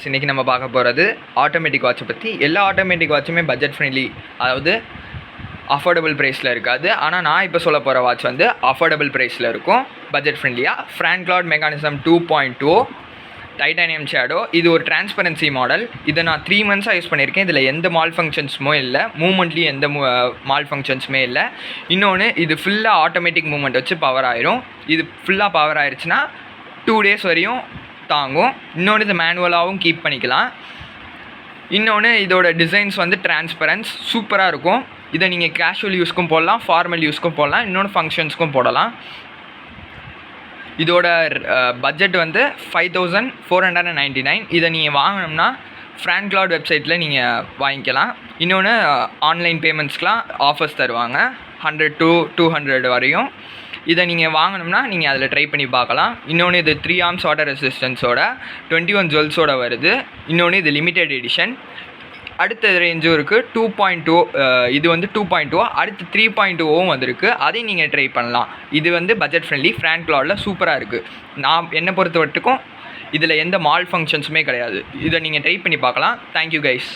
இன்றைக்கி நம்ம பார்க்க போகிறது ஆட்டோமேட்டிக் வாட்சை பற்றி. எல்லா ஆட்டோமேட்டிக் வாட்சுமே பட்ஜெட் ஃப்ரெண்ட்லி, அதாவது அஃபோர்டபுள் ப்ரைஸில் இருக்காது. ஆனால் நான் இப்போ சொல்ல போகிற வாட்ச் வந்து அஃபோர்டபுள் ப்ரைஸில் இருக்கும், பட்ஜெட் ஃப்ரெண்ட்லியாக. Frank lord mechanism 2.2 titanium shadow. இது ஒரு டிரான்ஸ்பரன்சி மாடல். இதை நான் 3 மந்த்ஸாக யூஸ் பண்ணியிருக்கேன். இதில் எந்த மால் ஃபங்க்ஷன்ஸுமே இல்லை, மூமெண்ட்லேயும் எந்த மால் ஃபங்க்ஷன்ஸுமே இல்லை. இன்னொன்று, இது ஃபுல்லாக ஆட்டோமேட்டிக் மூமெண்ட் வச்சு பவர் ஆயிரும். இது ஃபுல்லாக பவர் ஆயிடுச்சுன்னா 2 days வரையும் தாங்கும். இன்னொன்று, இது மேனுவலாகவும் கீப் பண்ணிக்கலாம். இன்னொன்று, இதோட டிசைன்ஸ் வந்து டிரான்ஸ்பரன்ஸ் சூப்பராக இருக்கும். இதை நீங்கள் கேஷுவல் யூஸ்க்கும் போடலாம், ஃபார்மல் யூஸ்க்கும் போடலாம், இன்னொன்று ஃபங்க்ஷன்ஸ்க்கும் போடலாம். இதோட பட்ஜெட் வந்து 5499. இதை நீங்கள் வாங்கினோம்னா ஃப்ராங்க் லார்ட் வெப்சைட்டில் நீங்கள் வாங்கிக்கலாம். இன்னொன்று, ஆன்லைன் பேமெண்ட்ஸ்க்கெலாம் ஆஃபர்ஸ் தருவாங்க 100 to 200 வரையும். இதை நீங்கள் வாங்கினோம்னா நீங்கள் அதில் ட்ரை பண்ணி பார்க்கலாம். இன்னொன்று, இது 3 arms வாட்டர் ரெசிஸ்டன்ஸோட 21 ஜுவல்ஸோட வருது. இன்னொன்று, இது லிமிடெட் எடிஷன். அடுத்த ரேஞ்சும் இருக்குது 2.2. இது வந்து 2.2. அடுத்து 3.2வும் வந்திருக்கு, அதையும் நீங்கள் ட்ரை பண்ணலாம். இது வந்து பட்ஜெட் ஃப்ரெண்ட்லி, ஃப்ராங்க் லார்டில் சூப்பராக இருக்குது. நான் என்னை பொறுத்த வரைக்கும் இதில் எந்த மால் ஃபங்க்ஷன்ஸுமே கிடையாது. இதை நீங்கள் ட்ரை பண்ணி பார்க்கலாம். Thank you guys.